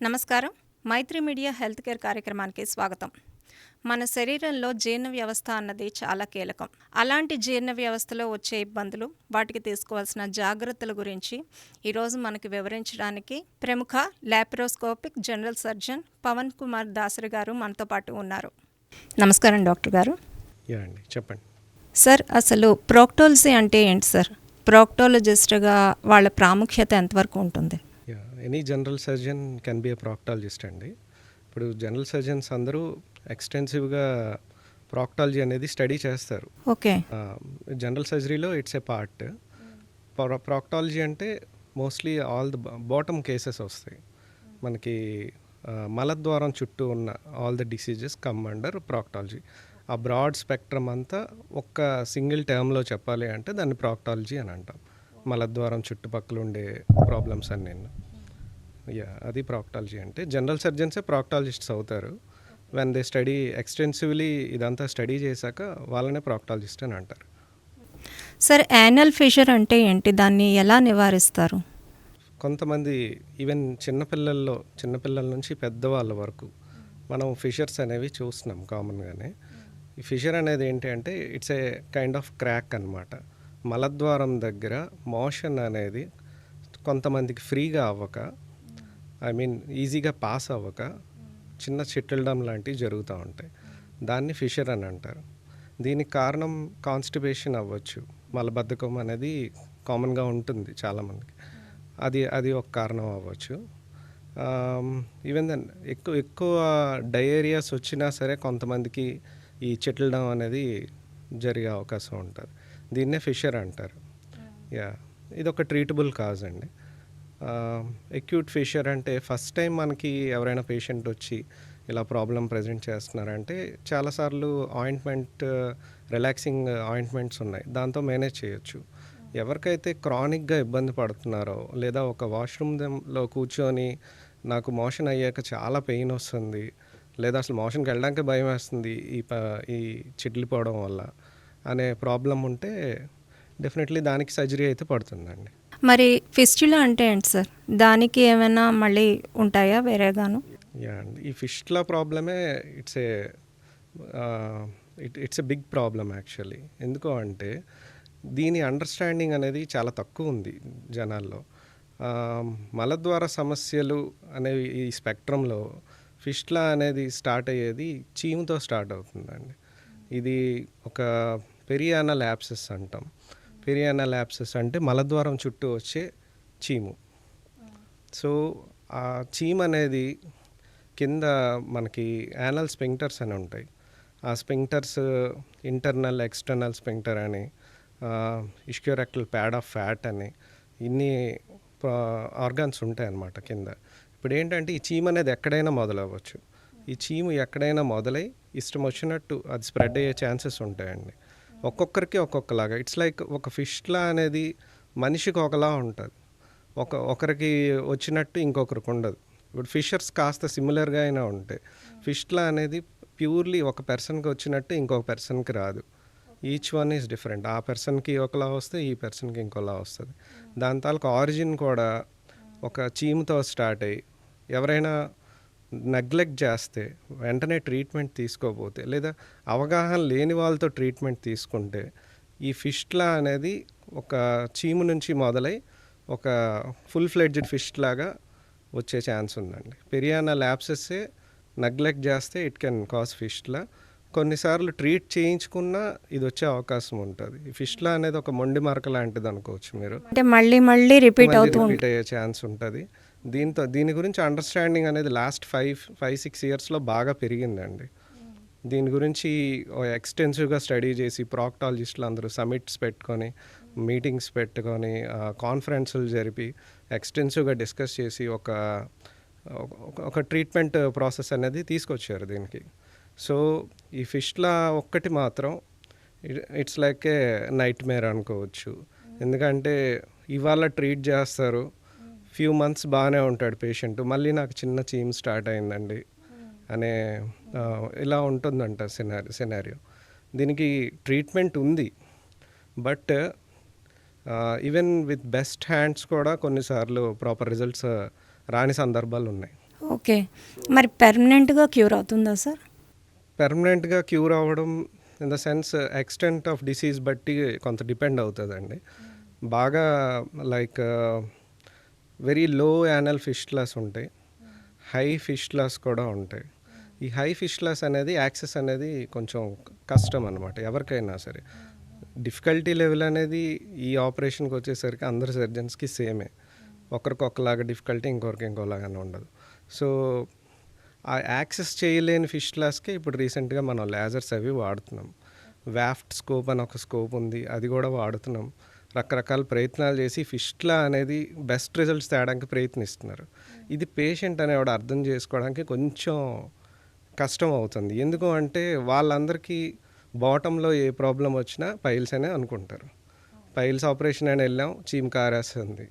నమస్కారం. మైత్రి media health care కార్యక్రమానికి స్వాగతం. మన శరీరంలో జీర్ణ వ్యవస్థ అన్నది చాలా కీలకం. అలాంటి జీర్ణ వ్యవస్థలో వచ్చే ఇబ్బందులు, వాటికి తీసుకోవాల్సిన జాగ్రత్తల గురించి ఈరోజు మనకి వివరించడానికి ప్రముఖ laparoscopic general surgeon Pavan Kumar Dasari గారు మనతో పాటు ఉన్నారు. నమస్కారం డాక్టర్ గారు. అండి చెప్పండి సార్, అసలు ప్రోక్టాలజీ అంటే ఏంటి సార్? ప్రోక్టాలజిస్ట్గా వాళ్ళ ప్రాముఖ్యత ఎంతవరకు ఉంటుంది? Any general surgeon can be a proctologist అండి. ఇప్పుడు జనరల్ సర్జన్స్ అందరూ ఎక్స్టెన్సివ్గా ప్రాక్టాలజీ అనేది స్టడీ చేస్తారు. ఓకే. జనరల్ సర్జరీలో ఇట్స్ ఏ పార్ట్. ప్రాక్టాలజీ అంటే mostly all the bottom cases వస్తాయి మనకి. మలద్వారం చుట్టూ ఉన్న all the diseases come under proctology. ఆ బ్రాడ్ స్పెక్ట్రమ్ అంతా ఒక్క సింగిల్ టర్మ్లో చెప్పాలి అంటే దాన్ని ప్రాక్టాలజీ అని అంటాం. మలద్వారం చుట్టుపక్కల ఉండే ప్రాబ్లమ్స్ అన్నీ. అది ప్రాక్టాలజీ అంటే. జనరల్ సర్జన్సే ప్రాక్టాలజిస్ట్స్ అవుతారు వెన్ దే స్టడీ ఎక్స్టెన్సివ్లీ. ఇదంతా స్టడీ చేశాక వాళ్ళనే ప్రాక్టాలజిస్ట్ అని అంటారు. సార్, యానల్ ఫిషర్ అంటే ఏంటి? దాన్ని ఎలా నివారిస్తారు? కొంతమంది ఈవెన్ చిన్నపిల్లల నుంచి పెద్దవాళ్ళ వరకు మనం ఫిషర్స్ అనేవి చూస్తున్నాం కామన్గానే. ఈ ఫిషర్ అనేది ఏంటి అంటే it's a kind of crack అన్నమాట. మలద్వారం దగ్గర మోషన్ అనేది కొంతమందికి ఫ్రీగా అవ్వక, ఈజీగా పాస్ అవ్వక చిన్న చిట్టిల్డం లాంటివి జరుగుతూ ఉంటాయి. దాన్ని ఫిషర్ అని అంటారు. దీనికి కారణం కాన్స్టిపేషన్ అవ్వచ్చు. మలబద్ధకం అనేది కామన్గా ఉంటుంది చాలామందికి. అది ఒక కారణం అవ్వచ్చు. ఈవెన్ దెన్ ఎక్కువ డయేరియాస్ వచ్చినా సరే కొంతమందికి ఈ చిట్టిల్డం అనేది జరిగే అవకాశం ఉంటుంది. దీన్నే ఫిషర్ అంటారు. ఇది ఒక ట్రీటబుల్ కాజ్ అండి. అక్యూట్ ఫిషర్ అంటే ఫస్ట్ టైం మనకి ఎవరైనా పేషెంట్ వచ్చి ఇలా ప్రాబ్లం ప్రజెంట్ చేస్తున్నారంటే చాలాసార్లు రిలాక్సింగ్ ఆయింట్మెంట్స్ ఉన్నాయి, దాంతో మేనేజ్ చేయొచ్చు. ఎవరికైతే క్రానిక్గా ఇబ్బంది పడుతున్నారో, లేదా ఒక వాష్రూమ్లో కూర్చొని నాకు మోషన్ అయ్యాక చాలా పెయిన్ వస్తుంది, లేదా అసలు మోషన్కి వెళ్ళడానికి భయం వేస్తుంది ఈ చిట్లిపోవడం వల్ల అనే ప్రాబ్లం ఉంటే డెఫినెట్లీ దానికి సర్జరీ అయితే పడుతుందండి. మరి ఫిస్టులా అంటే ఏంటి సార్? దానికి ఏమైనా మళ్ళీ ఉంటాయా వేరేగాను? అండి, ఈ ఫిస్టులా ప్రాబ్లమే it's a big problem actually. ఎందుకు అంటే దీని అండర్స్టాండింగ్ అనేది చాలా తక్కువ ఉంది జనాల్లో. మలద్వార సమస్యలు అనేవి ఈ స్పెక్ట్రంలో ఫిస్టులా అనేది స్టార్ట్ అయ్యేది చీముతో స్టార్ట్ అవుతుందండి. ఇది ఒక పెరియానల్ యాబ్సెస్ అంటాం. పెరియానల్ యాబ్సెస్ అంటే మలద్వారం చుట్టూ వచ్చే చీము. సో ఆ చీమ్ అనేది కింద మనకి యానల్ స్పింక్టర్స్ అని ఉంటాయి. ఆ స్పింక్టర్స్ ఇంటర్నల్, ఎక్స్టర్నల్ స్పింక్టర్ అని, ఇస్క్యోరెక్టల్ ప్యాడ్ ఆఫ్ ఫ్యాట్ అని ఇన్ని ఆర్గాన్స్ ఉంటాయి అన్నమాట కింద. ఇప్పుడు ఏంటంటే ఈ చీమ్ అనేది ఎక్కడైనా మొదలవ్వచ్చు. ఈ చీము ఎక్కడైనా మొదలై ఇష్టం వచ్చినట్టు అది స్ప్రెడ్ అయ్యే ఛాన్సెస్ ఉంటాయండి. ఒక్కొక్కరికి ఒక్కొక్కలాగా. ఇట్స్ లైక్ ఒక ఫిస్టులా అనేది మనిషికి ఒకలా ఉంటుంది. ఒకరికి వచ్చినట్టు ఇంకొకరికి ఉండదు. ఇప్పుడు ఫిషర్స్ కాస్త సిమిలర్గా అయినా ఉంటాయి. ఫిస్టులా అనేది ప్యూర్లీ ఒక పర్సన్కి వచ్చినట్టు ఇంకొక పర్సన్కి రాదు. Each one is different. ఆ పర్సన్కి ఒకలా వస్తే ఈ పర్సన్కి ఇంకోలా వస్తుంది. దాని తాలూకు ఆరిజిన్ కూడా ఒక చీముతో స్టార్ట్ అయ్యి ఎవరైనా నెగ్లెక్ట్ చేస్తే, వెంటనే ట్రీట్మెంట్ తీసుకోకపోతే, లేదా అవగాహన లేని వాళ్ళతో ట్రీట్మెంట్ తీసుకుంటే ఈ ఫిస్టులా అనేది ఒక చీము నుంచి మొదలై ఒక ఫుల్ ఫ్లెడ్జ్డ్ ఫిస్ట్ లాగా వచ్చే ఛాన్స్ ఉందండి. పెరియానల్ యాబ్సెస్సే నెగ్లెక్ట్ చేస్తే ఇట్ కెన్ కాజ్ ఫిస్టులా. కొన్నిసార్లు ట్రీట్ చేయించుకున్నా ఇది వచ్చే అవకాశం ఉంటుంది. ఈ ఫిస్టులా అనేది ఒక మొండి మరక లాంటిది అనుకోవచ్చు మీరు. అంటే మళ్ళీ రిపీట్ అయ్యే ఛాన్స్ ఉంటుంది. దీని గురించి అండర్స్టాండింగ్ అనేది లాస్ట్ 5-6 ఇయర్స్లో బాగా పెరిగిందండి. దీని గురించి ఎక్స్టెన్సివ్గా స్టడీ చేసి ప్రాక్టాలజిస్టులు అందరూ సమిట్స్ పెట్టుకొని, మీటింగ్స్ పెట్టుకొని, కాన్ఫరెన్సులు జరిపి ఎక్స్టెన్సివ్గా డిస్కస్ చేసి ఒక ట్రీట్మెంట్ ప్రాసెస్ అనేది తీసుకొచ్చారు దీనికి. సో ఈ ఫిస్టులా ఒక్కటి మాత్రం it's like a nightmare అనుకోవచ్చు. ఎందుకంటే ఇవాళ ట్రీట్ చేస్తారు, ఫ్యూ మంత్స్ బాగానే ఉంటాడు పేషెంట్, మళ్ళీ నాకు చిన్న చీమ్ స్టార్ట్ అయిందండి అనే ఇలా ఉంటుందంట సినారియో. దీనికి ట్రీట్మెంట్ ఉంది, but even with best hands కూడా కొన్నిసార్లు ప్రాపర్ రిజల్ట్స్ రాని సందర్భాలు ఉన్నాయి. ఓకే. మరి పెర్మనెంట్‌గా క్యూర్ అవుతుందా సార్? పెర్మనెంట్‌గా క్యూర్ అవ్వడం in the sense extent of disease బట్టి కొంత డిపెండ్ అవుతదండి. బాగా like very low anal fistulas ఉంటాయి. హై ఫిస్టులాస్ కూడా ఉంటాయి. ఈ హై ఫిస్టులాస్ అనేది యాక్సెస్ అనేది కొంచెం కష్టం అనమాట ఎవరికైనా సరే. డిఫికల్టీ లెవెల్ అనేది ఈ ఆపరేషన్‌కి వచ్చేసరికి అందరు సర్జన్స్‌కి సేమే. ఒకరికి ఒకలాగా డిఫికల్టీ, ఇంకొకరికి ఇంకోలాగానే ఉండదు. సో, ఆ యాక్సెస్ చేయలేని ఫిస్టులాస్‌కి ఇప్పుడు రీసెంట్‌గా మనం లేజర్స్ అవి వాడుతున్నాం. వాఫ్ట్ స్కోప్ అని ఒక స్కోప్ ఉంది. అది కూడా వాడుతున్నాం. రకరకాల ప్రయత్నాలు చేసి ఫిస్టులా అనేది బెస్ట్ రిజల్ట్స్ తేడానికి ప్రయత్నిస్తున్నారు. ఇది పేషెంట్ అనేవాడు అర్థం చేసుకోవడానికి కొంచెం కష్టం అవుతుంది. ఎందుకు అంటే వాళ్ళందరికీ బాటంలో ఏ ప్రాబ్లమ్ వచ్చినా పైల్స్ అనే అనుకుంటారు. పైల్స్ ఆపరేషన్ అని వెళ్ళాం, చీమ్ కారేస్తుంది.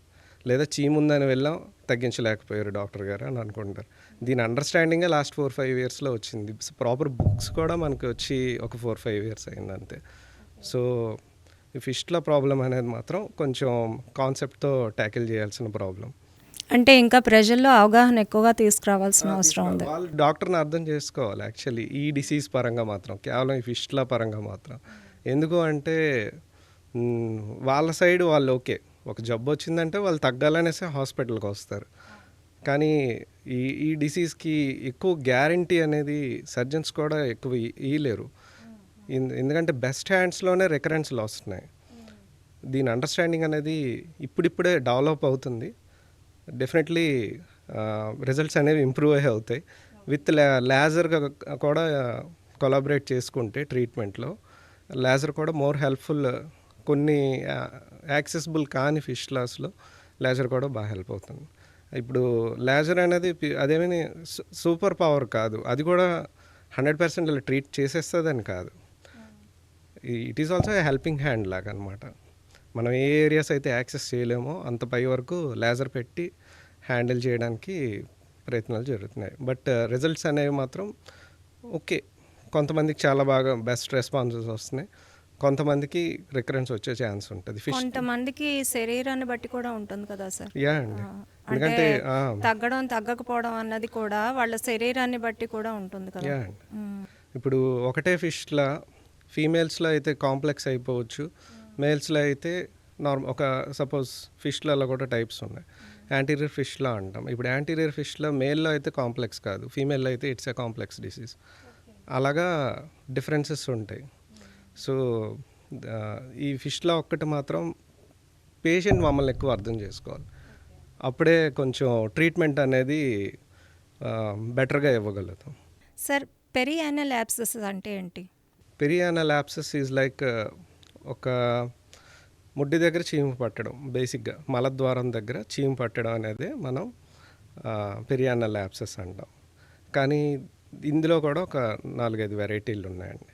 లేదా చీమ్ ఉందని వెళ్ళాం, తగ్గించలేకపోయారు డాక్టర్ గారు అని అనుకుంటారు. దీని అండర్స్టాండింగే లాస్ట్ 4-5 ఇయర్స్‌లో వచ్చింది. ప్రాపర్ బుక్స్ కూడా మనకి వచ్చి ఒక 4-5 ఇయర్స్ అయింది అంతే. సో, ఈ ఫిస్టులా ప్రాబ్లమ్ అనేది మాత్రం కొంచెం కాన్సెప్ట్‌తో ట్యాకిల్ చేయాల్సిన ప్రాబ్లమ్. అంటే ఇంకా ప్రజల్లో అవగాహన ఎక్కువగా తీసుకురావాల్సిన అవసరం ఉంది. వాళ్ళు డాక్టర్‌ని అర్థం చేసుకోవాలి యాక్చువల్లీ ఈ డిసీజ్ పరంగా మాత్రం. కేవలం ఈ ఫిస్టులా పరంగా మాత్రం. ఎందుకు అంటే వాళ్ళ సైడ్ వాళ్ళు ఓకే. ఒక జబ్బు వచ్చిందంటే వాళ్ళు తగ్గాలనేసి హాస్పిటల్‌కి వస్తారు. కానీ ఈ డిసీజ్‌కి ఎక్కువ గ్యారంటీ అనేది సర్జన్స్ కూడా ఎక్కువ ఇయ్యలేరు. ఎందుకంటే బెస్ట్ హ్యాండ్స్‌లోనే రికరెన్స్‌లు వస్తున్నాయి. దీని అండర్స్టాండింగ్ అనేది ఇప్పుడిప్పుడే డెవలప్ అవుతుంది. డెఫినెట్లీ రిజల్ట్స్ అనేవి ఇంప్రూవ్ అయ్యే అవుతాయి. విత్ లేజర్‌గా కూడా కొలాబరేట్ చేసుకుంటే ట్రీట్మెంట్‌లో లేజర్ కూడా మోర్ హెల్ప్‌ఫుల్. కొన్ని యాక్సెసిబుల్ కాని ఫిస్టులాస్‌లో లేజర్ కూడా బాగా హెల్ప్ అవుతుంది. ఇప్పుడు లేజర్ అనేది అదేమీ సూపర్ పవర్ కాదు. అది కూడా 100% ఇలా ట్రీట్ చేసేస్తదని కాదు. It is also a helping hand లాగా అనమాట. మనం ఏ ఏరియాస్ అయితే యాక్సెస్ చేయలేమో అంత పై వరకు లేజర్ పెట్టి హ్యాండిల్ చేయడానికి ప్రయత్నాలు జరుగుతున్నాయి. బట్ రిజల్ట్స్ అనేవి మాత్రం ఓకే. కొంతమందికి చాలా బాగా బెస్ట్ రెస్పాన్సెస్ వస్తున్నాయి. కొంతమందికి రికరెన్స్ వచ్చే ఛాన్స్ ఉంటుంది. కొంతమందికి శరీరాన్ని బట్టి కూడా ఉంటుంది కదా సార్. యా అండి. అంటే ఎందుకంటే తగ్గడం తగ్గకపోవడం అన్నది కూడా వాళ్ళ శరీరాన్ని బట్టి కూడా ఉంటుంది కదా. యా అండి. ఇప్పుడు ఒకటే ఫిష్లా ఫీమేల్స్లో అయితే కాంప్లెక్స్ అయిపోవచ్చు. మేల్స్లో అయితే ఒక సపోజ్ ఫిష్లలో కూడా టైప్స్ ఉన్నాయి. యాంటీరియర్ ఫిష్లా అంటాం. ఇప్పుడు యాంటీరియర్ ఫిష్లో మేల్లో అయితే కాంప్లెక్స్ కాదు, ఫీమేల్లో అయితే ఇట్స్ ఏ కాంప్లెక్స్ డిసీజ్. అలాగా డిఫరెన్సెస్ ఉంటాయి. సో, ఈ ఫిష్లా ఒక్కటి మాత్రం పేషెంట్ మమ్మల్ని ఎక్కువ అర్థం చేసుకోవాలి. అప్పుడే కొంచెం ట్రీట్మెంట్ అనేది బెటర్గా ఇవ్వగలుగుతాం. సార్, పెరియానల్ యాబ్సెస్ అంటే ఏంటి? పెరియానల్ యాబ్సెస్ ఈజ్ లైక్ ఒక ముడ్డి దగ్గర చీము పట్టడం. బేసిక్గా మలద్వారం దగ్గర చీము పట్టడం అనేది మనం పెరియానల్ యాబ్సెస్ అంటాం. కానీ ఇందులో కూడా ఒక 4-5 వెరైటీలు ఉన్నాయండి.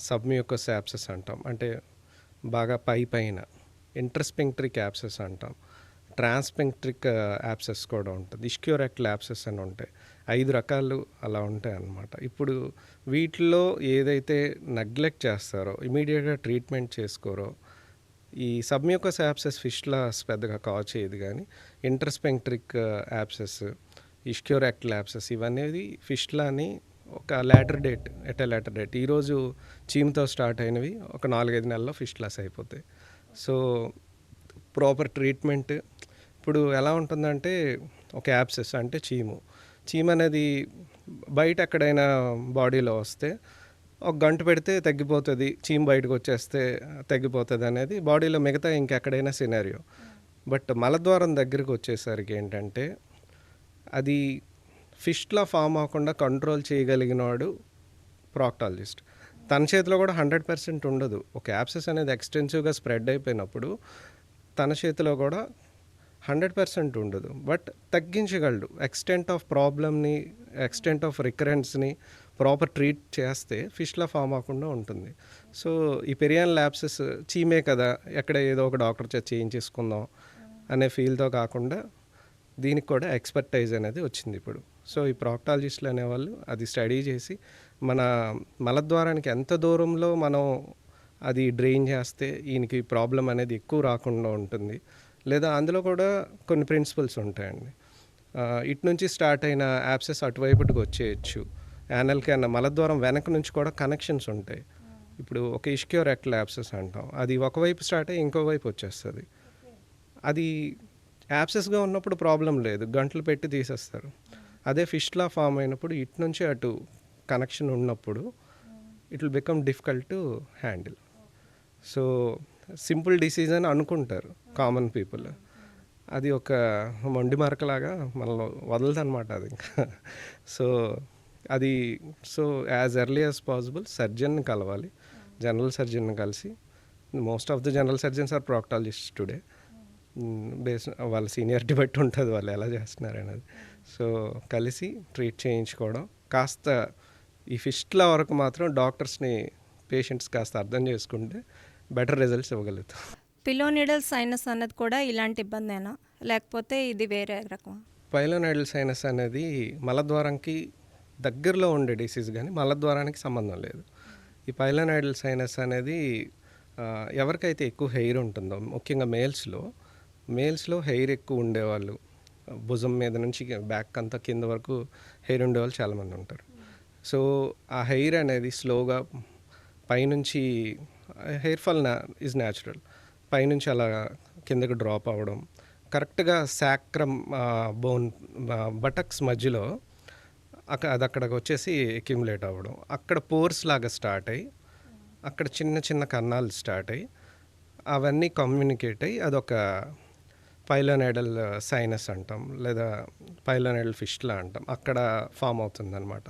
సబ్మ్యూకస్ యాబ్సెస్ అంటాం, అంటే బాగా పైన. ఇంటర్స్పింక్ట్రిక్ యాబ్సెస్ అంటాం. ట్రాన్స్పింక్ట్రిక్ యాబ్సెస్ కూడా ఉంటుంది. ఇష్క్యోరెక్టల్ యాబ్సెస్ అని ఉంటాయి. 5 రకాలు అలా ఉంటాయి అన్నమాట. ఇప్పుడు వీటిలో ఏదైతే నెగ్లెక్ట్ చేస్తారో, ఇమీడియట్గా ట్రీట్మెంట్ చేసుకోరో, ఈ సబ్మ్యూకస్ యాబ్సెస్ ఫిష్లాస్ పెద్దగా కాజ్ చేయదు. కానీ ఇంటర్స్పింక్ట్రిక్ యాబ్సెస్, ఇష్క్యోరెక్టల్ యాబ్సెస్ ఇవన్నీ ఫిష్లాని ఒక లేటర్ డేట్ ఈరోజు చీమ్తో స్టార్ట్ అయినవి ఒక 4-5 నెలల్లో ఫిష్లాస్ అయిపోతాయి. సో, ప్రాపర్ ట్రీట్మెంట్ ఇప్పుడు ఎలా ఉంటుందంటే, ఒక యాబ్సెస్ అంటే చీమ్ అనేది బయట ఎక్కడైనా బాడీలో వస్తే ఒక గంట పెడితే తగ్గిపోతుంది, చీమ్ బయటకు వచ్చేస్తే తగ్గిపోతుంది అనేది బాడీలో మిగతా ఇంకెక్కడైనా సినారియో. బట్ మలద్వారం దగ్గరికి వచ్చేసరికి ఏంటంటే, అది ఫిష్లా ఫామ్ అవ్వకుండా కంట్రోల్ చేయగలిగినవాడు ప్రాక్టాలజిస్ట్. తన చేతిలో కూడా 100% ఉండదు. ఒక యాబ్సెస్ అనేది ఎక్స్టెన్సివ్గా స్ప్రెడ్ అయిపోయినప్పుడు తన చేతిలో కూడా 100% ఉండదు. బట్ తగ్గించగలడు. ఎక్స్టెంట్ ఆఫ్ ప్రాబ్లమ్ని, ఎక్స్టెంట్ ఆఫ్ రికరెన్స్ని ప్రాపర్ ట్రీట్ చేస్తే ఫిష్లా ఫామ్ అవ్వకుండా ఉంటుంది. సో, ఈ పెరియానల్ యాబ్సెస్ చీమే కదా, ఎక్కడ ఏదో ఒక డాక్టర్ చేత చేయించేసుకుందాం అనే ఫీల్తో కాకుండా దీనికి కూడా ఎక్స్పర్టైజ్ అనేది వచ్చింది ఇప్పుడు. సో, ఈ ప్రాక్టాలజిస్టులు అనేవాళ్ళు అది స్టడీ చేసి మన మలద్వారానికి ఎంత దూరంలో మనం అది డ్రైన్ చేస్తే ఈయనకి ప్రాబ్లం అనేది ఎక్కువ రాకుండా ఉంటుంది. లేదా అందులో కూడా కొన్ని ప్రిన్సిపల్స్ ఉంటాయండి. ఇటు నుంచి స్టార్ట్ అయిన యాప్సెస్ అటువైపుకి వచ్చేయచ్చు. యానల్కి అన్న మలద్వారం వెనక నుంచి కూడా కనెక్షన్స్ ఉంటాయి. ఇప్పుడు ఒక ఇష్కియో రెక్టల్ యాప్సెస్ అంటాం, అది ఒకవైపు స్టార్ట్ అయ్యి ఇంకో వైపు వచ్చేస్తుంది. అది యాప్సెస్గా ఉన్నప్పుడు ప్రాబ్లం లేదు, గంటలు పెట్టి తీసేస్తారు. అదే ఫిష్లా ఫామ్ అయినప్పుడు ఇటు నుంచి అటు కనెక్షన్ ఉన్నప్పుడు it will become difficult to handle. So simple disease అని అనుకుంటారు కామన్ పీపుల్. అది ఒక మొండి మరకలాగా మనలో వదలదనమాట అది ఇంకా. సో అది యాజ్ ఎర్లీ యాజ్ పాసిబుల్ సర్జన్ని కలవాలి, జనరల్ సర్జన్ని కలిసి. Most of the general surgeons are proctologist today. Base వాళ్ళ సీనియారిటీ బట్టి ఉంటుంది వాళ్ళు ఎలా చేస్తున్నారు అనేది. సో కలిసి ట్రీట్ చేయించుకోవడం, కాస్త ఈ ఫిస్ట్ల వరకు మాత్రం డాక్టర్స్ని పేషెంట్స్ కాస్త అర్థం చేసుకుంటే బెటర్ రిజల్ట్స్ ఇవ్వగలుగుతాం. పిలోనిడల్ సైనస్ అన్నది కూడా ఇలాంటి ఇబ్బందేనా, లేకపోతే ఇది వేరే రకం? పైలోనైడల్ సైనస్ అనేది మలద్వారంకి దగ్గరలో ఉండే డిసీజ్, కానీ మలద్వారానికి సంబంధం లేదు. ఈ పైలోనైడల్ సైనస్ అనేది ఎవరికైతే ఎక్కువ హెయిర్ ఉంటుందో, ముఖ్యంగా మేల్స్లో హెయిర్ ఎక్కువ ఉండేవాళ్ళు, భుజం మీద నుంచి బ్యాక్ అంతా కింద వరకు హెయిర్ ఉండేవాళ్ళు చాలామంది ఉంటారు. సో ఆ హెయిర్ అనేది స్లోగా పైనుంచి, హెయిర్ ఫాల్ ఈజ్ న్యాచురల్, పైనుంచి అలా కిందకి డ్రాప్ అవ్వడం, కరెక్ట్గా సాక్రమ్ బోన్ బటక్స్ మధ్యలో అది అక్కడికి వచ్చేసి అక్యుములేట్ అవ్వడం, అక్కడ పోర్స్ లాగా స్టార్ట్ అయ్యి అక్కడ చిన్న చిన్న కన్నాలు స్టార్ట్ అయ్యి అవన్నీ కమ్యూనికేట్ అయ్యి అదొక పైలోనైడల్ సైనస్ అంటాం, లేదా పైలోనైడల్ ఫిస్టులా అంటాం, అక్కడ ఫామ్ అవుతుందన్నమాట.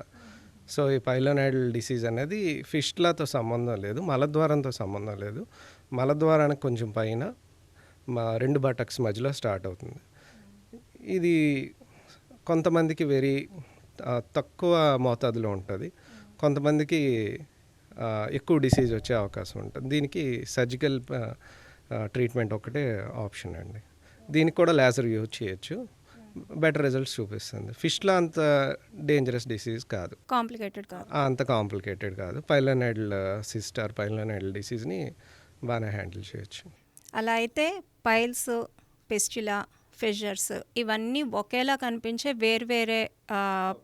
సో ఈ పైలోనైడల్ డిసీజ్ అనేది ఫిస్టులాతో సంబంధం లేదు, మలద్వారంతో సంబంధం లేదు. మలద్వారానికి కొంచెం పైన రెండు బటక్స్ మధ్యలో స్టార్ట్ అవుతుంది. ఇది కొంతమందికి వెరీ తక్కువ మోతాదులో ఉంటుంది, కొంతమందికి ఎక్కువ డిసీజ్ వచ్చే అవకాశం ఉంటుంది. దీనికి సర్జికల్ ట్రీట్మెంట్ ఒకటే ఆప్షన్ అండి. దీనికి కూడా లేజర్ యూజ్ చేయొచ్చు, బెటర్ రిజల్ట్స్ చూపిస్తుంది. ఫిష్లో అంత డేంజరస్ డిసీజ్ కాదు, కాంప్లికేటెడ్ కాదు, అంత కాంప్లికేటెడ్ కాదు. పైలోనైడల్ సిస్ట్ ఆర్ పైలోనైడల్ డిసీజ్ని బాగానే హ్యాండిల్ చేయొచ్చు. అలా అయితే పైల్స్, ఫిస్టులా, ఫిషర్స్ ఇవన్నీ ఒకేలా కనిపించే వేర్వేరే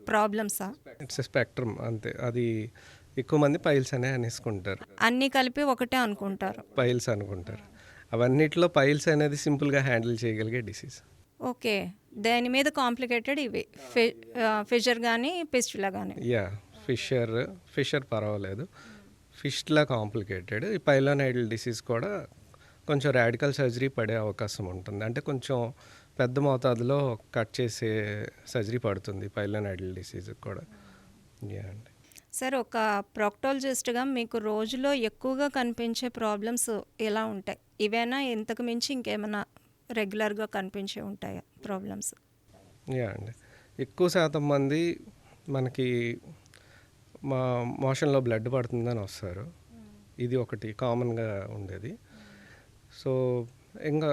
ప్రాబ్లమ్సా? ఇట్స్ ఎ స్పెక్ట్రమ్ అంతే. అది ఎక్కువ మంది పైల్స్ అనే అనేసుకుంటారు, అన్నీ కలిపి ఒకటే అనుకుంటారు, పైల్స్ అనుకుంటారు. అవన్నిట్లో పైల్స్ అనేది సింపుల్గా హ్యాండిల్ చేయగలిగే డిసీజ్. ఓకే, దాని మీద కాంప్లికేటెడ్ ఇవి ఫిషర్ కానీ ఫిస్టులా కానీ. యా, ఫిషర్ పర్వాలేదు, ఫిస్టులా కాంప్లికేటెడ్. ఈ పైలోనైడల్ డిసీజ్ కూడా కొంచెం రాడికల్ సర్జరీ పడే అవకాశం ఉంటుంది, అంటే కొంచెం పెద్ద మోతాదులో కట్ చేసే సర్జరీ పడుతుంది పైలోనైడల్ డిసీజ్ కూడా. యా అండి. సార్, ఒక ప్రాక్టాలజిస్ట్గా మీకు రోజులో ఎక్కువగా కనిపించే ప్రాబ్లమ్స్ ఎలా ఉంటాయి? ఇవేనా, ఇంతకు మించి ఇంకేమైనా రెగ్యులర్గా కనిపించే ఉంటాయా ప్రాబ్లమ్స్? యా అండి, ఎక్కువ శాతం మంది మనకి మోషన్లో బ్లడ్ పడుతుందని వస్తారు, ఇది ఒకటి కామన్గా ఉండేది. సో ఇంకా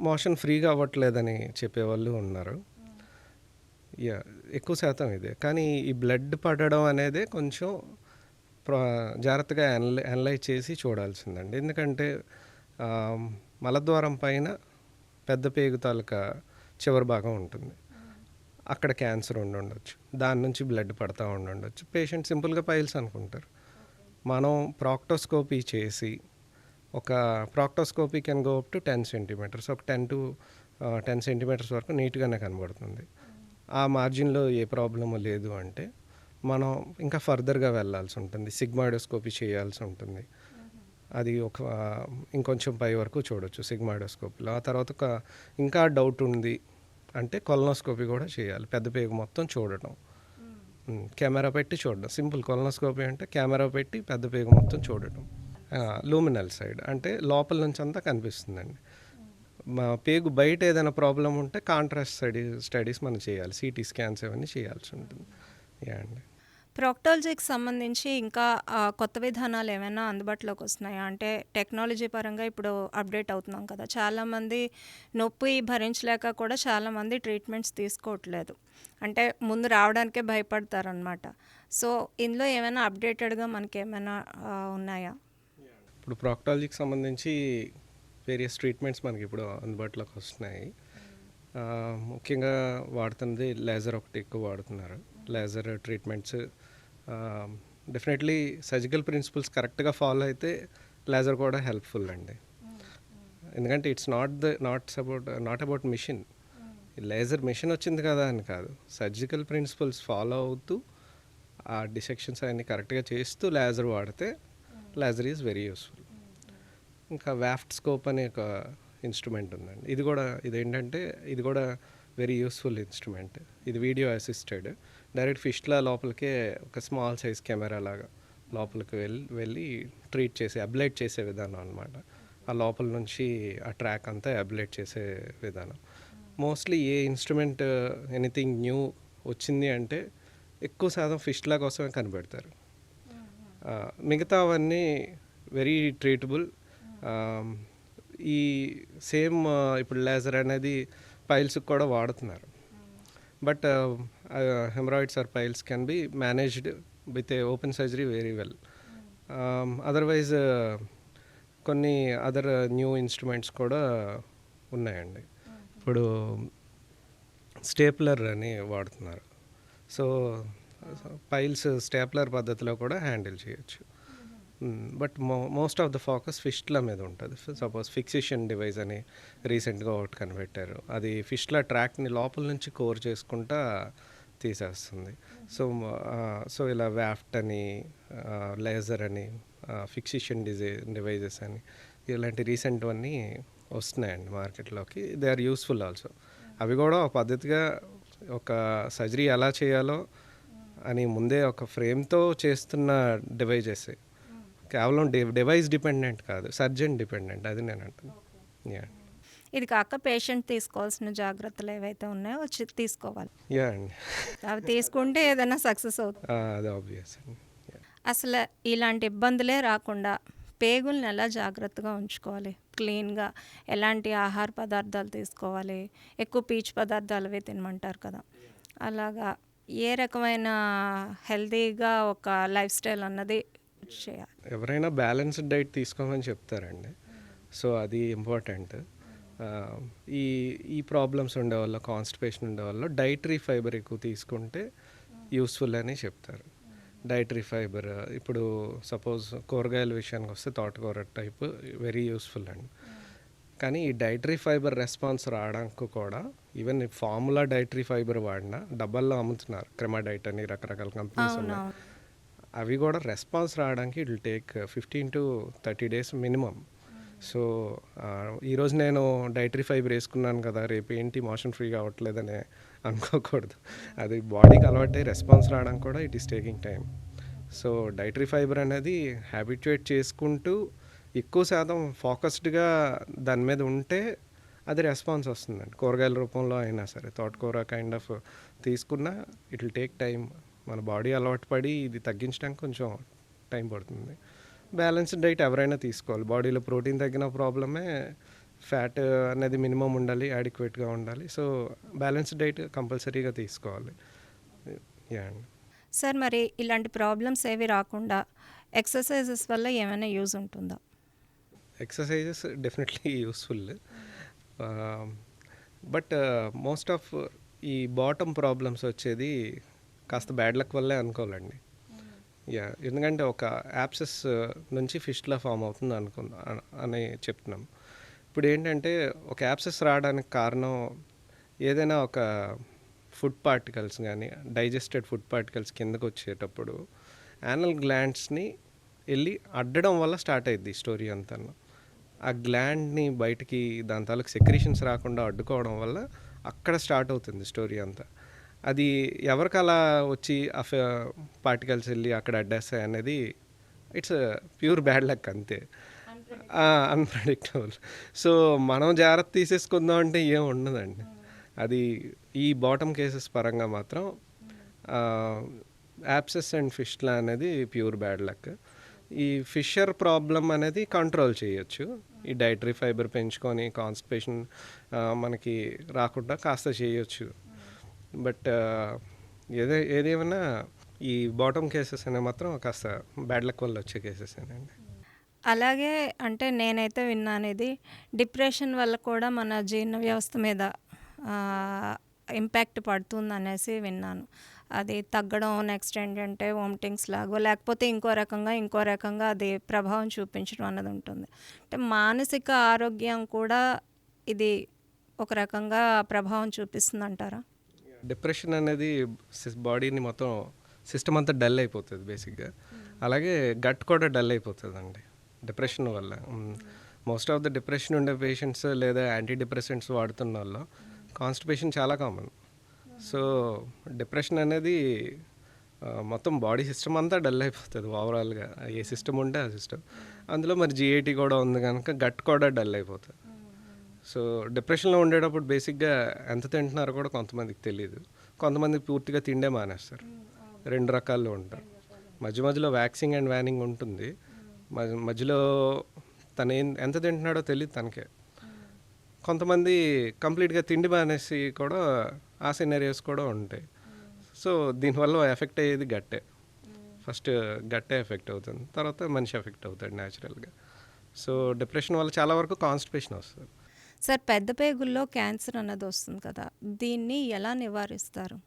మోషన్ ఫ్రీగా అవ్వట్లేదని చెప్పేవాళ్ళు ఉన్నారు. యా, ఎక్కువ శాతం ఇదే. కానీ ఈ బ్లడ్ పడడం అనేది కొంచెం జాగ్రత్తగా అనలైజ్ చేసి చూడాల్సిందండి. ఎందుకంటే మలద్వారం పైన పెద్ద పేగు తాలూకా చివరి భాగం ఉంటుంది, అక్కడ క్యాన్సర్ ఉండొచ్చు, దాని నుంచి బ్లడ్ పడతా ఉండొచ్చు. పేషెంట్ సింపుల్గా పైల్స్ అనుకుంటారు. మనం ప్రాక్టోస్కోపీ చేసి, ఒక proctoscopy can go up to 10 centimetres, ఒక 10 సెంటీమీటర్స్ వరకు నీట్గానే కనబడుతుంది. ఆ మార్జిన్లో ఏ ప్రాబ్లము లేదు అంటే మనం ఇంకా ఫర్దర్గా వెళ్ళాల్సి ఉంటుంది, సిగ్మాయిడోస్కోపీ చేయాల్సి ఉంటుంది. అది ఇంకొంచెం పై వరకు చూడొచ్చు సిగ్మాయిడోస్కోపీలో. ఆ తర్వాత ఇంకా డౌట్ ఉంది అంటే కొలనోస్కోపీ కూడా చేయాలి, పెద్ద పేగు మొత్తం చూడటం, కెమెరా పెట్టి చూడడం. సింపుల్ కొలనోస్కోపీ అంటే కెమెరా పెట్టి పెద్ద పేగు మొత్తం చూడటం. లూమినల్ సైడ్ అంటే లోపల నుంచి అంతా కనిపిస్తుందండి. మా పేగు బయట ఏదైనా ప్రాబ్లం ఉంటే కాంట్రాస్ట్ స్టడీస్ మనం చేయాలి, సిటీ స్కాన్స్ అవన్నీ చేయాల్సి ఉంటుంది. యా అండి. ప్రాక్టాలజీకి సంబంధించి ఇంకా కొత్త విధానాలు ఏమైనా అందుబాటులోకి వస్తున్నాయా? అంటే టెక్నాలజీ పరంగా ఇప్పుడు అప్డేట్ అవుతున్నాం కదా, చాలామంది నొప్పి భరించలేక కూడా చాలామంది ట్రీట్మెంట్స్ తీసుకోవట్లేదు, అంటే ముందు రావడానికే భయపడతారనమాట. సో ఇందులో ఏమైనా అప్డేటెడ్గా మనకి ఏమైనా ఉన్నాయా? ఇప్పుడు ప్రాక్టాలజీకి సంబంధించి వేరియస్ ట్రీట్మెంట్స్ మనకి ఇప్పుడు అందుబాటులోకి వస్తున్నాయి. ముఖ్యంగా వాడుతున్నది లేజర్ ఒకటి ఎక్కువ వాడుతున్నారు. Laser treatments definitely surgical principles కరెక్ట్గా ఫాలో అయితే లేజర్ కూడా హెల్ప్ఫుల్ అండి. ఎందుకంటే it's not about machine. Laser machine వచ్చింది కదా అని కాదు, సర్జికల్ ప్రిన్సిపల్స్ ఫాలో అవుతూ ఆ డిసెక్షన్స్ అన్ని కరెక్ట్గా చేస్తూ లేజర్ వాడితే లేజర్ ఈజ్ వెరీ యూస్ఫుల్. ఇంకా వాఫ్ట్ స్కోప్ అనే ఒక ఇన్స్ట్రుమెంట్ ఉందండి. ఇది కూడా వెరీ యూస్ఫుల్ ఇన్స్ట్రుమెంట్. ఇది వీడియో అసిస్టెడ్. డైరెక్ట్ ఫిష్ల లోపలికే ఒక స్మాల్ సైజ్ కెమెరా లాగా లోపలికి వెళ్ళి ట్రీట్ చేసి అబ్లేట్ చేసే విధానం అనమాట. ఆ లోపల నుంచి ఆ ట్రాక్ అంతా అబ్లేట్ చేసే విధానం. Mostly a instrument anything new వచ్చింది అంటే ఎక్కువ శాతం ఫిష్ల కోసమే కనిపెడతారు. మిగతావన్నీ వెరీ ట్రీటబుల్. ఈ సేమ్ ఇప్పుడు లేజర్ అనేది పైల్స్కి కూడా వాడుతున్నారు. But haemorrhoids or piles can be managed with a open surgery very well. Otherwise కొన్ని అదర్ న్యూ ఇన్స్ట్రుమెంట్స్ కూడా ఉన్నాయండి. ఇప్పుడు స్టేప్లర్ అని వాడుతున్నారు. సో పైల్స్ స్టేప్లర్ పద్ధతిలో కూడా హ్యాండిల్ చేయొచ్చు. But most of the focus ఫిష్ల మీద ఉంటుంది. సపోజ్ ఫిక్సేషన్ డివైస్ అని రీసెంట్గా ఒకటి కనిపెట్టారు. అది ఫిష్ల ట్రాక్ని లోపల నుంచి కోర్ చేసుకుంటా తీసేస్తుంది. సో ఇలా వాఫ్ట్ అని, లేజర్ అని, ఫిక్సేషన్ డివైజెస్ అని ఇలాంటి రీసెంట్వన్నీ వస్తున్నాయండి మార్కెట్లోకి. They are useful also. అవి కూడా ఒక పద్ధతిగా ఒక సర్జరీ ఎలా చేయాలో అని ముందే ఒక ఫ్రేమ్తో చేస్తున్న డివైజెస్. కేవలం డివైస్ డిపెండెంట్ కాదు, సర్జన్ డిపెండెంట్. అది నేను అంటాను. యా, ఇది కాక పేషెంట్ తీసుకోవాల్సిన జాగ్రత్తలు ఏవైతే ఉన్నాయో తీసుకోవాలి. యా అండి, అవి తీసుకుంటే ఏదైనా సక్సెస్ అవుతుంది. అది ఆబ్వియస్ అండి. అసలు ఇలాంటి ఇబ్బందులే రాకుండా పేగుల్ని ఎలా జాగ్రత్తగా ఉంచుకోవాలి, క్లీన్గా ఎలాంటి ఆహార పదార్థాలు తీసుకోవాలి, ఎక్కువ పీచు పదార్థాలు అవి తినమంటారు కదా, అలాగా ఏ రకమైన హెల్తీగా ఒక లైఫ్ స్టైల్ అన్నది చేయాలి? ఎవరైనా బ్యాలెన్స్డ్ డైట్ తీసుకోమని చెప్తారండి. సో అది ఇంపార్టెంట్. ఈ ప్రాబ్లమ్స్ ఉండేవాళ్ళు, కాన్స్టిపేషన్ ఉండేవాళ్ళు డైటరీ ఫైబర్ ఎక్కువ తీసుకుంటే యూస్ఫుల్ అని చెప్తారు. డైటరీ ఫైబర్ ఇప్పుడు సపోజ్ కూరగాయల విషయానికి వస్తే తోటకూర టైప్ వెరీ యూస్ఫుల్ అండి. కానీ ఈ డైటరీ ఫైబర్ రెస్పాన్స్ రావడానికి కూడా ఈవెన్ ఫార్ములా డైటరీ ఫైబర్ వాడినా డబ్బాల్లో అమ్ముతున్నారు. క్రెమాడైట్ అని రకరకాల కంపెనీస్ ఉన్నాయి. అవి కూడా రెస్పాన్స్ రావడానికి it will take 15 to 30 days minimum. So ఈరోజు నేను డైటరీ ఫైబర్ వేసుకున్నాను కదా, రేపు ఏంటి మోషన్ ఫ్రీగా అవ్వట్లేదని అనుకోకూడదు. అది బాడీకి అలవాటే రెస్పాన్స్ రావడానికి కూడా it is taking time. So dietary fibre అనేది హ్యాబిట్యుయేట్ చేసుకుంటూ ఎక్కువ శాతం ఫోకస్డ్గా దాని మీద ఉంటే అది రెస్పాన్స్ వస్తుందండి. కూరగాయల రూపంలో అయినా సరే, తోటకూర కైండ్ ఆఫ్ తీసుకున్నా ఇట్ విల్ టేక్ టైం. మన బాడీ అలవాటు పడి ఇది తగ్గించడానికి కొంచెం టైం పడుతుంది. బ్యాలెన్స్డ్ డైట్ ఎవరైనా తీసుకోవాలి. బాడీలో ప్రోటీన్ తగ్గిన ప్రాబ్లమే, ఫ్యాట్ అనేది మినిమం ఉండాలి, అడిక్వేట్గా ఉండాలి. సో బ్యాలెన్స్డ్ డైట్ కంపల్సరీగా తీసుకోవాలి. యా అండి. సార్, మరి ఇలాంటి ప్రాబ్లమ్స్ ఏవి రాకుండా ఎక్సర్సైజెస్ వల్ల ఏమైనా యూజ్ ఉంటుందా? Exercises definitely useful. But most of ఈ బాటమ్ ప్రాబ్లమ్స్ వచ్చేది కాస్త బ్యాడ్ లక్ వల్లే అనుకోవాలండి. యా, ఎందుకంటే ఒక యాప్సెస్ నుంచి ఫిష్లా ఫామ్ అవుతుంది అని చెప్తున్నాం. ఇప్పుడు ఏంటంటే ఒక యాప్సెస్ రావడానికి కారణం ఏదైనా ఒక ఫుడ్ పార్టికల్స్ కానీ డైజెస్టెడ్ ఫుడ్ పార్టికల్స్ కిందకు వచ్చేటప్పుడు యానల్ గ్లాండ్స్ని వెళ్ళి అడ్డడం వల్ల స్టార్ట్ అయ్యింది స్టోరీ అంతా. ఆ గ్లాండ్ని బయటికి దాని తాలూకు సెక్రీషన్స్ రాకుండా అడ్డుకోవడం వల్ల అక్కడ స్టార్ట్ అవుతుంది స్టోరీ అంతా. అది ఎవరికి అలా వచ్చి ఆ పార్టికల్స్ వెళ్ళి అక్కడ అడ్డేస్తాయి అనేది ఇట్స్ ప్యూర్ బ్యాడ్ లక్, అంతే. అన్ప్రెడిక్టబుల్. సో మనం జాగ్రత్త తీసేసుకుందాం అంటే ఏం ఉండదండి. అది ఈ బాటమ్ కేసెస్ పరంగా మాత్రం యాప్సెస్ అండ్ ఫిష్లా అనేది ప్యూర్ బ్యాడ్ లక్. ఈ ఫిషర్ ప్రాబ్లం అనేది కంట్రోల్ చేయొచ్చు. ఈ డైటరీ ఫైబర్ పెంచుకొని కాన్స్టిపేషన్ మనకి రాకుండా కాస్త చేయొచ్చు. బట్ ఏదేమైనా ఈ బాటమ్ కేసెస్ అనేవి మాత్రం కాస్త బ్యాడ్ లక్ వల్ల వచ్చే కేసెస్ అండి. అలాగే అంటే నేనైతే విన్నాను, ఇది డిప్రెషన్ వల్ల కూడా మన జీర్ణ వ్యవస్థ మీద ఇంపాక్ట్ పడుతుందనేసి విన్నాను. అది తగ్గడం, నెక్స్ట్ ఏంటంటే వామిటింగ్స్ లాగో లేకపోతే ఇంకో రకంగా అది ప్రభావం చూపించడం అన్నది ఉంటుంది. అంటే మానసిక ఆరోగ్యం కూడా ఇది ఒక రకంగా ప్రభావం చూపిస్తుందంటారా? డిప్రెషన్ అనేది బాడీని మొత్తం సిస్టమ్ అంతా డల్ అయిపోతుంది బేసిక్గా. అలాగే గట్ కూడా డల్ అయిపోతుందండి డిప్రెషన్ వల్ల. మోస్ట్ ఆఫ్ ద డిప్రెషన్ ఉండే పేషెంట్స్ లేదా యాంటీ డిప్రెసెంట్స్ వాడుతున్న వాళ్ళు కాన్స్టిపేషన్ చాలా కామన్. సో డిప్రెషన్ అనేది మొత్తం బాడీ సిస్టమ్ అంతా డల్ అయిపోతుంది ఓవరాల్గా. ఏ సిస్టమ్ ఉంటే ఆ సిస్టమ్. అందులో మరి జిఐటీ కూడా ఉంది కనుక గట్ కూడా డల్ అయిపోతుంది. సో డిప్రెషన్లో ఉండేటప్పుడు బేసిక్గా ఎంత తింటున్నారో కూడా కొంతమందికి తెలియదు. కొంతమంది పూర్తిగా తిండే మానేస్తారు. 2 రకాల్లో ఉంటారు. మధ్యలో వ్యాక్సింగ్ అండ్ వ్యానింగ్ ఉంటుంది. మధ్యలో తను ఎంత తింటున్నాడో తెలియదు తనకే. కొంతమంది కంప్లీట్గా తిండి మానేసి కూడా ఆ సినారియోస్ కూడా ఉంటాయి. సో దీనివల్ల ఎఫెక్ట్ అయ్యేది గట్టే. ఫస్ట్ గట్టే ఎఫెక్ట్ అవుతుంది, తర్వాత మనిషి ఎఫెక్ట్ అవుతాడు న్యాచురల్గా. సో డిప్రెషన్ వల్ల చాలా వరకు కాన్స్టిపేషన్ వస్తుంది. సార్, పెద్ద పేగుల్లో క్యాన్సర్ అన్నది వస్తుంది కదా, దీన్ని ఎలా నివారిస్తారు?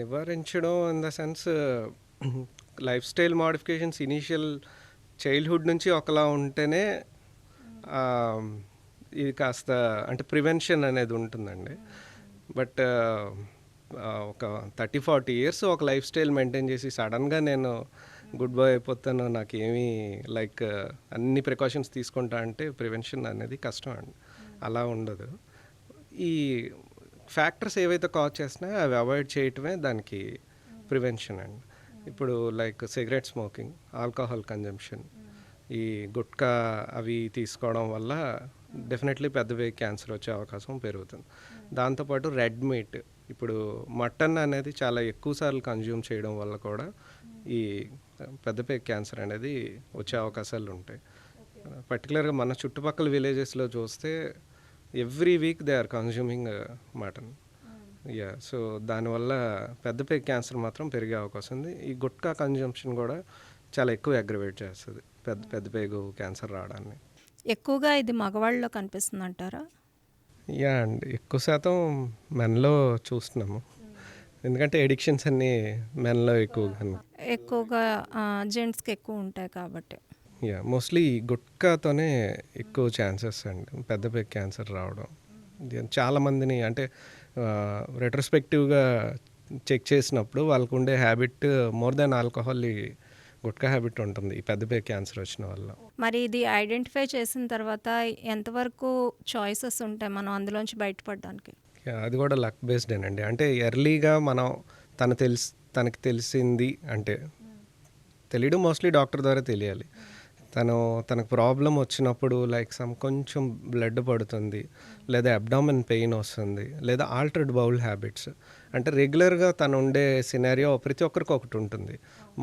నివారించడం in the sense life style modifications initial childhood నుంచి ఒకలా ఉంటేనే ఇది కాస్త అంటే ప్రివెన్షన్ అనేది ఉంటుందండి. బట్ ఒక 30-40 ఇయర్స్ ఒక లైఫ్ స్టైల్ మెయింటైన్ చేసి సడన్గా నేను గుడ్ బాయ్ అయిపోతాను, నాకేమీ లైక్ అన్ని ప్రికాషన్స్ తీసుకుంటా అంటే ప్రివెన్షన్ అనేది కష్టం అండి. అలా ఉండదు. ఈ ఫ్యాక్టర్స్ ఏవైతే కాజ్ చేస్తున్నాయో అవి అవాయిడ్ చేయటమే దానికి ప్రివెన్షన్ అండి. ఇప్పుడు like cigarette smoking, alcohol consumption, ఈ గుట్కా అవి తీసుకోవడం వల్ల డెఫినెట్లీ పెద్ద పేగు క్యాన్సర్ వచ్చే అవకాశం పెరుగుతుంది. దాంతోపాటు రెడ్ మీట్, ఇప్పుడు మటన్ అనేది చాలా ఎక్కువ సార్లు కన్జ్యూమ్ చేయడం వల్ల కూడా ఈ పెద్ద పేగు క్యాన్సర్ అనేది వచ్చే అవకాశాలు ఉంటాయి. పర్టికులర్గా మన చుట్టుపక్కల విలేజెస్లో చూస్తే every week they are consuming mutton. So దానివల్ల పెద్ద పేగు క్యాన్సర్ మాత్రం పెరిగే అవకాశం ఉంది. ఈ గుట్కా కన్జంప్షన్ కూడా చాలా ఎక్కువ అగ్రవేట్ చేస్తుంది పెద్ద పేగు క్యాన్సర్ రావడాన్ని. ఎక్కువగా ఇది మగవాళ్ళలో కనిపిస్తుంది అంటారా? అండి, ఎక్కువ శాతం మెన్లో చూస్తున్నాము. ఎందుకంటే ఎడిక్షన్స్ అన్నీ మెన్లో ఎక్కువగా జెంట్స్కి ఎక్కువ ఉంటాయి కాబట్టి. మోస్ట్లీ గుట్కాతోనే ఎక్కువ ఛాన్సెస్ అండి పెద్ద పేగు క్యాన్సర్ రావడం. చాలామందిని అంటే రెట్రోస్పెక్టివ్గా చెక్ చేసినప్పుడు వాళ్ళకు ఉండే హ్యాబిట్ మోర్ దాన్ ఆల్కహాల్ ఈ గుట్కా హ్యాబిట్ ఉంటుంది ఈ పెద్ద పేగు క్యాన్సర్ వచ్చిన వల్ల. మరి ఇది ఐడెంటిఫై చేసిన తర్వాత ఎంతవరకు చాయిసెస్ ఉంటాయి మనం అందులోంచి బయటపడడానికి? అది కూడా లక్ బేస్డేనండి. అంటే ఎర్లీగా మనం తనకి తెలిసింది అంటే తెలియడం మోస్ట్లీ డాక్టర్ ద్వారా తెలియాలి. తనకు ప్రాబ్లం వచ్చినప్పుడు లైక్ కొంచెం బ్లడ్ పడుతుంది, లేదా అబ్డామిన్ పెయిన్ వస్తుంది, లేదా ఆల్టర్డ్ బౌల్ హ్యాబిట్స్. అంటే రెగ్యులర్గా తను ఉండే సినారియో ప్రతి ఒక్కరికి ఒకటి ఉంటుంది.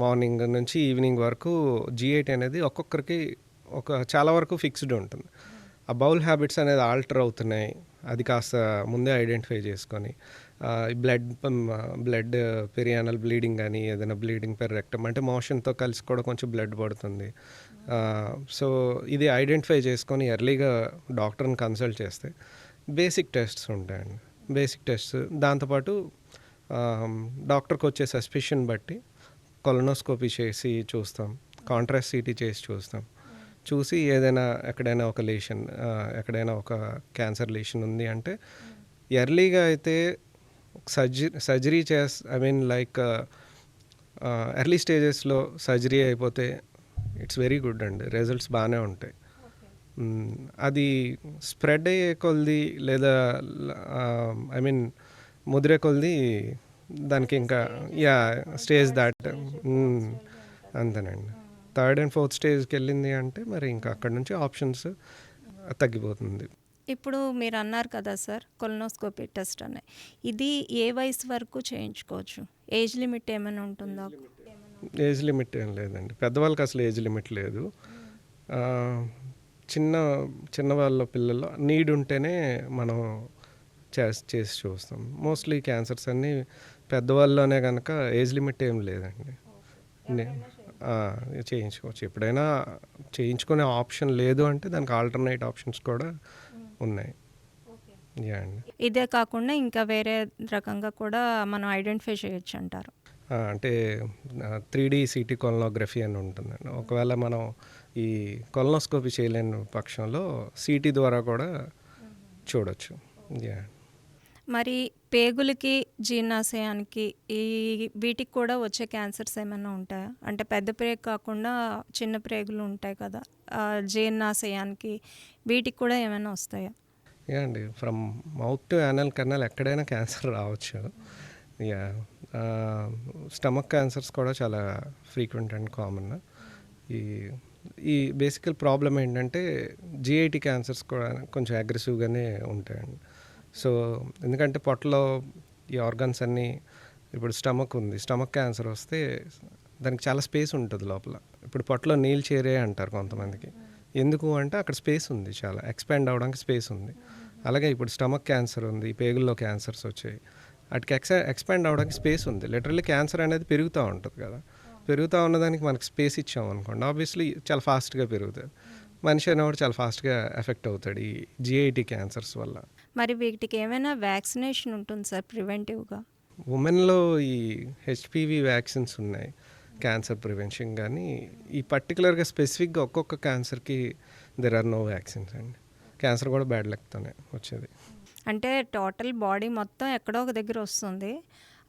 మార్నింగ్ నుంచి ఈవినింగ్ వరకు G8 అనేది ఒక్కొక్కరికి చాలా వరకు ఫిక్స్డ్ ఉంటుంది. ఆ బౌల్ హ్యాబిట్స్ అనేది ఆల్టర్ అవుతున్నాయి, అది కాస్త ముందే ఐడెంటిఫై చేసుకొని బ్లడ్ పెరియానల్ బ్లీడింగ్ కానీ ఏదైనా బ్లీడింగ్ రెక్టమ్ అంటే మోషన్తో కలిసి కూడా కొంచెం బ్లడ్ పడుతుంది. సో ఇది ఐడెంటిఫై చేసుకొని ఎర్లీగా డాక్టర్ని కన్సల్ట్ చేస్తే బేసిక్ టెస్ట్స్ ఉంటాయండి. బేసిక్ టెస్ట్స్ దాంతోపాటు డాక్టర్కి వచ్చే సస్పిషన్ బట్టి కొలనోస్కోపీ చేసి చూస్తాం, కాంట్రాస్ట్ CT చేసి చూసి ఏదైనా ఎక్కడైనా ఒక లేషన్, ఎక్కడైనా ఒక క్యాన్సర్ లేషన్ ఉంది అంటే ఎర్లీగా అయితే సర్జరీ లైక్ ఎర్లీ స్టేజెస్లో సర్జరీ అయిపోతే ఇట్స్ వెరీ గుడ్ అండి, రిజల్ట్స్ బాగానే ఉంటాయి. అది స్ప్రెడ్ అయ్యే కొలది లేదా ముదిరే కొలది దానికి ఇంకా స్టేజ్ దాట్ అంతేనండి. 3rd and 4th స్టేజ్కి వెళ్ళింది అంటే మరి ఇంకా అక్కడ నుంచి ఆప్షన్స్ తగ్గిపోతుంది. ఇప్పుడు మీరు అన్నారు కదా సార్ కొలనోస్కోపీ టెస్ట్ అని, ఇది ఏ వయసు వరకు చేయించుకోవచ్చు? ఏజ్ లిమిట్ ఏమైనా ఉంటుందా? ఏజ్ లిమిట్ ఏం లేదండి, పెద్దవాళ్ళకి అసలు ఏజ్ లిమిట్ లేదు. చిన్న వాళ్ళ పిల్లల్లో నీడ్ ఉంటేనే మనం చేసి చూస్తాం. మోస్ట్లీ క్యాన్సర్స్ అన్నీ పెద్దవాళ్ళలోనే కనుక ఏజ్ లిమిట్ ఏం లేదండి, చేయించుకోవచ్చు. ఎప్పుడైనా చేయించుకునే ఆప్షన్ లేదు అంటే దానికి ఆల్టర్నేట్ ఆప్షన్స్ కూడా ఉన్నాయి. యా అండి. ఇదే కాకుండా ఇంకా వేరే రకంగా కూడా మనం ఐడెంటిఫై చేయొచ్చు అంటారు. అంటే 3D సిటీ కొలనోగ్రఫీ అని ఉంటుందండి. ఒకవేళ మనం ఈ కొలనోస్కోపీ చేయలేని పక్షంలో సిటీ ద్వారా కూడా చూడొచ్చు. యా. మరి పేగులకి, జీర్ణాశయానికి ఈ వీటికి కూడా వచ్చే క్యాన్సర్స్ ఏమైనా ఉంటాయా? అంటే పెద్ద ప్రేగు కాకుండా చిన్న ప్రేగులు ఉంటాయి కదా! జీర్ణాశయానికి వీటికి కూడా ఏమైనా వస్తాయా? యా అండి. From mouth to anal canal ఎక్కడైనా క్యాన్సర్ రావచ్చు. యా. స్టమక్ క్యాన్సర్స్ కూడా చాలా ఫ్రీక్వెంట్ అండ్ కామన్. ఈ ఈ బేసికల్ ప్రాబ్లం ఏంటంటే జిఐటి క్యాన్సర్స్ కూడా కొంచెం అగ్రెసివ్గానే ఉంటాయండి. సో ఎందుకంటే పొట్టలో ఈ ఆర్గన్స్ అన్నీ, ఇప్పుడు స్టమక్ ఉంది, స్టమక్ క్యాన్సర్ వస్తే దానికి చాలా స్పేస్ ఉంటుంది లోపల. ఇప్పుడు పొట్టలో నీళ్ళు చేరే అంటారు కొంతమందికి. ఎందుకు అంటే అక్కడ స్పేస్ ఉంది, చాలా ఎక్స్పాండ్ అవ్వడానికి స్పేస్ ఉంది. అలాగే ఇప్పుడు స్టమక్ క్యాన్సర్ ఉంది, పేగుల్లో క్యాన్సర్స్ వచ్చాయి, వాటికి ఎక్స్పాండ్ అవ్వడానికి స్పేస్ ఉంది. లిటరల్లీ క్యాన్సర్ అనేది పెరుగుతూ ఉంటుంది కదా, పెరుగుతూ ఉన్నదానికి మనకి స్పేస్ ఇచ్చాం అనుకోండి, ఆబ్వియస్లీ చాలా ఫాస్ట్గా పెరుగుతుంది. మనిషి అనేవాడు చాలా ఫాస్ట్గా ఎఫెక్ట్ అవుతాడు ఈ జిఐటి క్యాన్సర్స్ వల్ల. మరి వీటికి ఏమైనా వ్యాక్సినేషన్ ఉంటుంది సార్ ప్రివెంటివ్‌గా? ఉమెన్లో ఈ హెచ్పివి వ్యాక్సిన్స్ ఉన్నాయి క్యాన్సర్ ప్రివెన్షన్, కానీ ఈ పర్టికులర్గా స్పెసిఫిక్గా ఒక్కొక్క క్యాన్సర్కి దెర్ ఆర్ నో వ్యాక్సిన్స్ అండి. క్యాన్సర్ కూడా బ్యాడ్ లక్తోనే వచ్చేది. అంటే టోటల్ బాడీ మొత్తం ఎక్కడో ఒక దగ్గర వస్తుంది.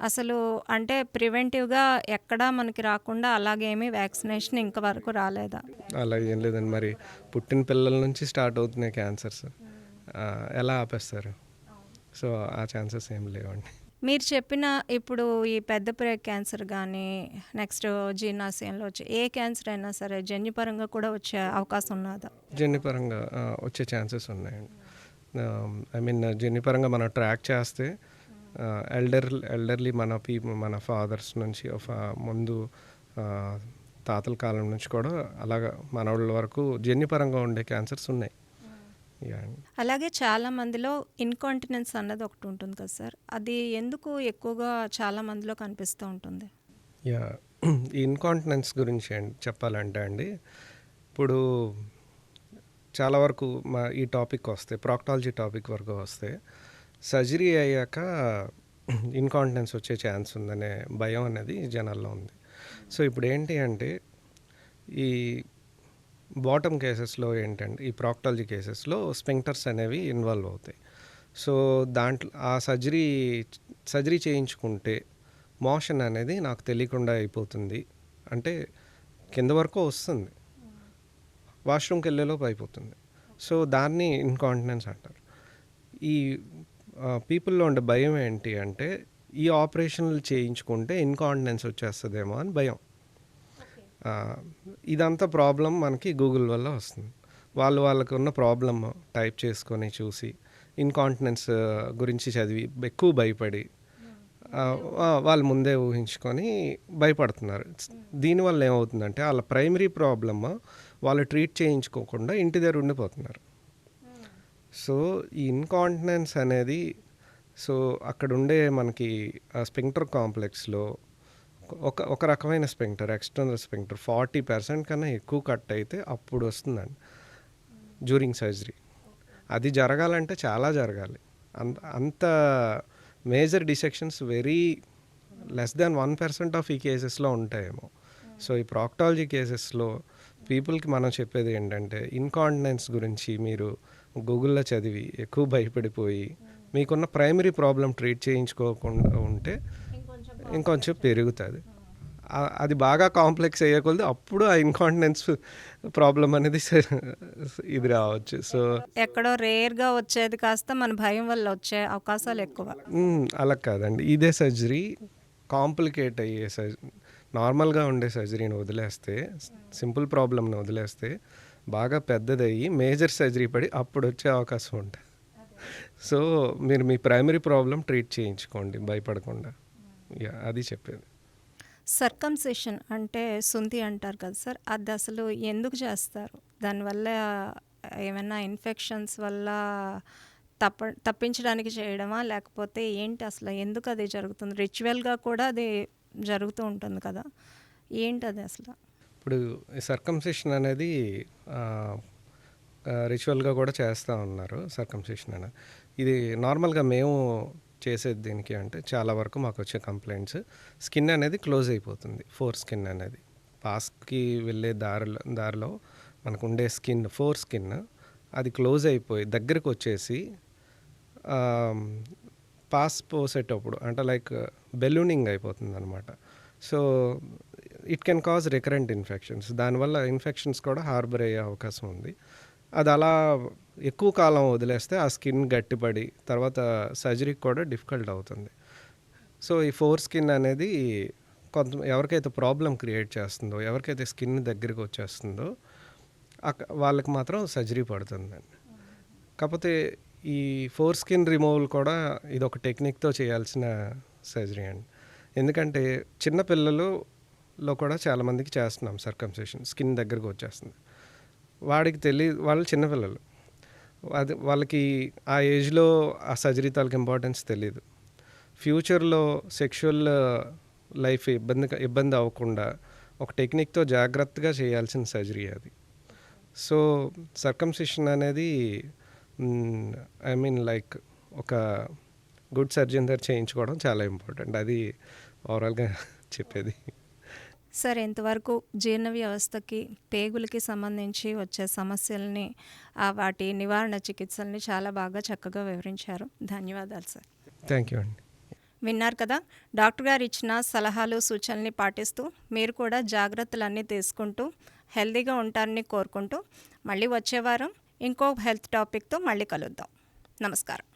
అసలు అంటే ప్రివెంటివ్‌గా ఎక్కడా మనకి రాకుండా అలాగేమీ వ్యాక్సినేషన్ ఇంక వరకు రాలేదా? అలా ఏం లేదండి. మరి పుట్టిన పిల్లల నుంచి స్టార్ట్ అవుతున్నాయి క్యాన్సర్స్, ఎలా ఆపేస్తారు? సో ఆ ఛాన్సెస్ ఏం లేవండి. మీరు చెప్పిన ఇప్పుడు ఈ పెద్ద ప్రేగు క్యాన్సర్ గానీ, నెక్స్ట్ జీర్ణాశయంలో వచ్చే ఏ క్యాన్సర్ అయినా సరే జన్యుపరంగా కూడా వచ్చే అవకాశం ఉన్నదా? జన్యుపరంగా వచ్చే ఛాన్సెస్ ఉన్నాయండి. ఐ మీన్ జన్యుపరంగా మనం ట్రాక్ చేస్తే ఎల్డర్లీ మన ఫాదర్స్ నుంచి ముందు తాతల కాలం నుంచి కూడా అలాగా మనవాళ్ళ వరకు జన్యుపరంగా ఉండే క్యాన్సర్స్ ఉన్నాయి. యా. అలాగే చాలా మందిలో ఇన్‌కాంటినెన్స్ అన్నది ఒకటి ఉంటుంది కదా సార్! అది ఎందుకు ఎక్కువగా చాలా మందిలో కనిపిస్తూ ఉంటుంది? యా. ఈ ఇన్కాంటినెన్స్ గురించి చెప్పాలంటే అండి, ఇప్పుడు చాలా వరకు ఈ టాపిక్ వస్తే, ప్రాక్టాలజీ టాపిక్ వరకు వస్తే, సర్జరీ అయ్యాక ఇన్కాంటినెన్స్ వచ్చే ఛాన్స్ ఉందనే భయం అనేది జనాల్లో ఉంది. సో ఇప్పుడు ఏంటి అంటే ఈ బాటమ్ కేసెస్లో ఏంటంటే, ఈ ప్రాక్టాలజీ కేసెస్లో స్ఫింక్టర్స్ అనేవి ఇన్వాల్వ్ అవుతాయి. సో దాంట్లో ఆ సర్జరీ చేయించుకుంటే మోషన్ అనేది నాకు తెలియకుండా అయిపోతుంది, అంటే కింద వరకు వస్తుంది, వాష్రూమ్కి వెళ్ళేలోపు అయిపోతుంది. సో దాన్ని ఇన్కాంటినెన్స్ అంటారు. ఈ పీపుల్లో ఉండే భయం ఏంటి అంటే, ఈ ఆపరేషన్లు చేయించుకుంటే ఇన్కాంటినెన్స్ వచ్చేస్తుందేమో అని భయం. ఇదంతా ప్రాబ్లం మనకి గూగుల్ వల్ల వస్తుంది. వాళ్ళకు ఉన్న ప్రాబ్లమ్ టైప్ చేసుకొని చూసి ఇన్కాంటినెన్స్ గురించి చదివి ఎక్కువ భయపడి వాళ్ళు ముందే ఊహించుకొని భయపడుతున్నారు. దీనివల్ల ఏమవుతుందంటే వాళ్ళ ప్రైమరీ ప్రాబ్లమ్ వాళ్ళు ట్రీట్ చేయించుకోకుండా ఇంటి దగ్గర ఉండిపోతున్నారు. సో ఈ ఇన్కాంటినెన్స్ అనేది, సో అక్కడ ఉండే మనకి స్ఫింక్టర్ కాంప్లెక్స్లో ఒక రకమైన స్ఫింక్టర్, ఎక్స్టర్నల్ స్ఫింక్టర్ 40% కన్నా ఎక్కువ కట్ అయితే అప్పుడు వస్తుందండి డ్యూరింగ్ సర్జరీ. అది జరగాలంటే చాలా జరగాలి. అంత major dissections very less than 1% of ఈ కేసెస్లో ఉంటాయేమో. సో ఈ ప్రాక్టాలజీ కేసెస్లో పీపుల్కి మనం చెప్పేది ఏంటంటే, ఇన్కాంటినెన్స్ గురించి మీరు గూగుల్లో చదివి ఎక్కువ భయపడిపోయి మీకున్న ప్రైమరీ ప్రాబ్లం ట్రీట్ చేయించుకోకుండా ఉంటే ఇంకొంచెం పెరుగుతుంది. అది బాగా కాంప్లెక్స్ అయ్యే కొలది అప్పుడు ఆ ఇన్కాంటినెన్స్ ప్రాబ్లం అనేది ఇది రావచ్చు. సో ఎక్కడో రేర్‌గా వచ్చేది కాస్త మన భయం వల్ల వచ్చే అవకాశాలు ఎక్కువ. అలా కాదండి. ఇదే సర్జరీ కాంప్లికేట్ అయ్యే నార్మల్గా ఉండే సర్జరీని వదిలేస్తే, సింపుల్ ప్రాబ్లమ్ని వదిలేస్తే బాగా పెద్దదయ్యి మేజర్ సర్జరీ పడి అప్పుడు వచ్చే అవకాశం ఉంటుంది. సో మీరు మీ ప్రైమరీ ప్రాబ్లం ట్రీట్ చేయించుకోండి భయపడకుండా. యా, అది చెప్పేది. సర్కంసిషన్ అంటే సుంతి అంటారు కదా సార్! అది అసలు ఎందుకు చేస్తారు? దానివల్ల ఏమైనా ఇన్ఫెక్షన్స్ వల్ల తప్పించడానికి చేయడమా? లేకపోతే ఏంటి అసలు? ఎందుకు అది జరుగుతుంది? రిచువల్‌గా కూడా అది జరుగుతూ ఉంటుంది కదా! ఏంటది అసలు? ఇప్పుడు సర్కంసిషన్ అనేది రిచువల్గా కూడా చేస్తూ ఉన్నారు సర్కంసిషన్ అనేది. ఇది నార్మల్గా మేము చేసేది దీనికి అంటే చాలా వరకు మాకు వచ్చే కంప్లైంట్స్ స్కిన్ అనేది క్లోజ్ అయిపోతుంది. స్కిన్ అనేది పాస్కి వెళ్ళే దారిలో మనకు ఉండే స్కిన్ అది క్లోజ్ అయిపోయి దగ్గరికి వచ్చేసి పాస్ పోసేటప్పుడు అంటే లైక్ బెలూనింగ్ అయిపోతుంది అనమాట. So it can cause recurrent infections. దానివల్ల ఇన్ఫెక్షన్స్ కూడా హార్బర్ అయ్యే అవకాశం ఉంది. అది అలా ఎక్కువ కాలం వదిలేస్తే ఆ స్కిన్ గట్టిపడి తర్వాత సర్జరీకి కూడా డిఫికల్ట్ అవుతుంది. సో ఈ స్కిన్ అనేది ఎవరికైతే ప్రాబ్లం క్రియేట్ చేస్తుందో, ఎవరికైతే స్కిన్ దగ్గరికి వచ్చేస్తుందో వాళ్ళకి మాత్రం సర్జరీ పడుతుందండి. కాకపోతే ఈ స్కిన్ రిమూవల్ కూడా ఇది ఒక టెక్నిక్తో చేయాల్సిన సర్జరీ అండి. ఎందుకంటే చిన్నపిల్లలలో కూడా చాలామందికి చేస్తున్నాం సర్కంసిషన్, స్కిన్ దగ్గరకు వచ్చేస్తుంది. వాళ్ళు చిన్నపిల్లలు, వాళ్ళకి ఆ ఏజ్లో ఆ సర్జరీ తాలూకు ఇంపార్టెన్స్ తెలియదు. ఫ్యూచర్లో సెక్షువల్ లైఫ్ ఇబ్బంది అవ్వకుండా ఒక టెక్నిక్తో జాగ్రత్తగా చేయాల్సిన సర్జరీ అది. సో సర్కంసిషన్ అనేది లైక్ ఒక గుడ్ సర్జన్ దగ్గర చేయించుకోవడం చాలా ఇంపార్టెంట్. అది ఓవరాల్గా చెప్పేది. సరే, ఇంతవరకు జీర్ణ వ్యవస్థకి, పేగులకి సంబంధించి వచ్చే సమస్యల్ని, వాటి నివారణ చికిత్సల్ని చాలా బాగా చక్కగా వివరించారు. ధన్యవాదాలు సార్. థ్యాంక్ యూ అండి. విన్నారు కదా, డాక్టర్ గారు ఇచ్చిన సలహాలు సూచనల్ని పాటిస్తూ మీరు కూడా జాగ్రత్తలన్నీ తీసుకుంటూ హెల్తీగా ఉంటారని కోరుకుంటూ మళ్ళీ వచ్చే వారం ఇంకో హెల్త్ టాపిక్తో మళ్ళీ కలుద్దాం. నమస్కారం.